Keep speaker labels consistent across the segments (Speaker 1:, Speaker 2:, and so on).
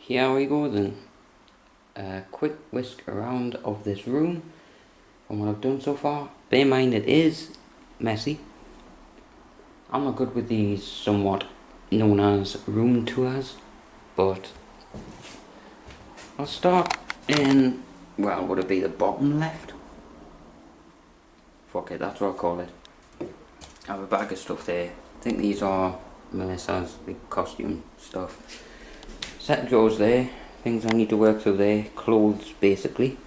Speaker 1: here we go then. A quick whisk around of this room from what I've done so far. Bear in mind it is messy. I'm not good with these somewhat known as room tours, but I'll start in, well, would it be the bottom left? Fuck it, that's what I'll call it. I have a bag of stuff there. I think these are Melissa's big costume stuff. Set of drawers there, things I need to work through there, clothes basically.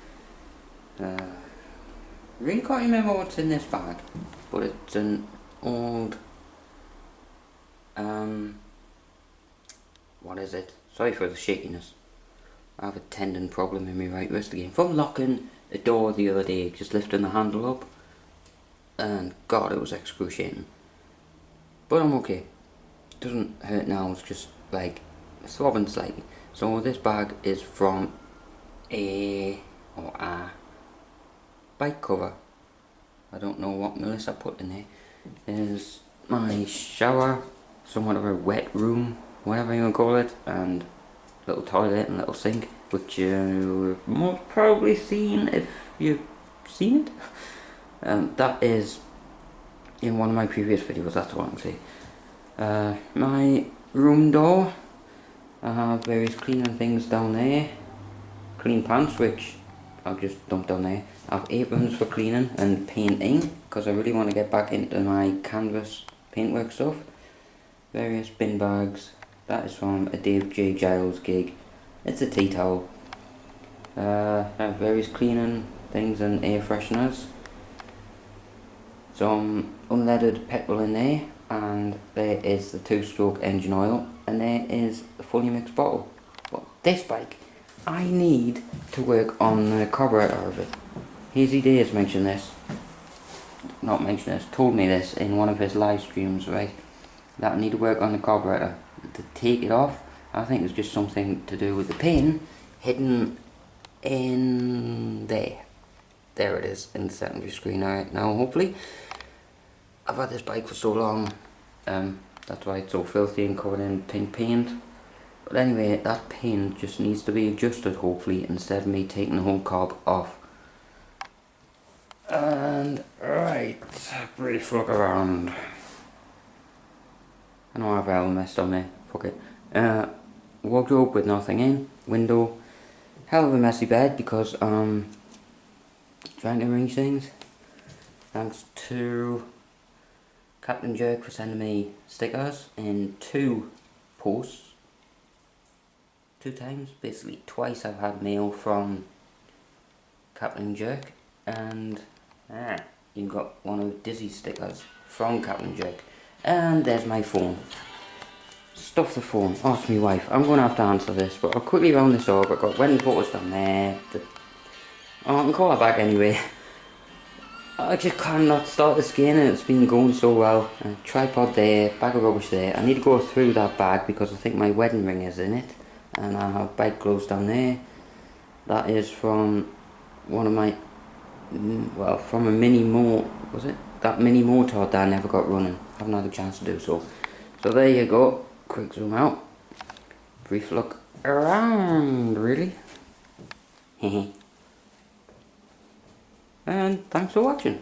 Speaker 1: Really can't remember what's in this bag, but it's an old, what is it? Sorry for the shakiness. I have a tendon problem in my right wrist again. From locking a door the other day, just lifting the handle up, and God, it was excruciating. But I'm okay. It doesn't hurt now, it's just like throbbing slightly. So this bag is from a bike cover. I don't know what Melissa put in there. There's my shower, somewhat of a wet room, whatever you want to call it, and little toilet and little sink, which you've most probably seen if you've seen it. That is in one of my previous videos, that's what I'm saying. My room door, I have various cleaning things down there. Clean pants, which I'll just dump down there. I have aprons for cleaning and painting, because I really want to get back into my canvas paintwork stuff. Various bin bags. That is from a Dave J. Giles gig. It's a tea towel. I have various cleaning things and air fresheners. Some unleaded petrol in there, and there is the 2-stroke engine oil, and there is the fully mixed bottle. But this bike, I need to work on the carburetor of it. Hazy Days mentioned this, told me this in one of his live streams, right? That I need to work on the carburetor. To take it off, I think it's just something to do with the pin hidden in there. There it is in the secondary screen right now, hopefully. I've had this bike for so long, that's why it's so filthy and covered in pink paint. But anyway, that pin just needs to be adjusted, hopefully, instead of me taking the whole carb off. And, right, brief look around. I know I've all messed on there, fuck it. Wardrobe with nothing in, window. Hell of a messy bed because I'm trying to arrange things. Thanks to Captain Jerk for sending me stickers in 2 posts. 2 times, basically twice I've had mail from Captain Jerk, and you got one of Dizzy's stickers from Captain Jerk. And there's my phone. Stuff the phone. Oh, it's my wife. I'm going to have to answer this, but I'll quickly round this up. I've got wedding photos down there. Oh, I can call her back anyway. I just cannot start this game and it's been going so well. Tripod there, bag of rubbish there. I need to go through that bag because I think my wedding ring is in it. And I have bike gloves down there. That is from one of my, well, from a mini was it? That mini motard that I never got running. Haven't had a chance to do so. So there you go. Quick zoom out. Brief look around, really. And thanks for watching.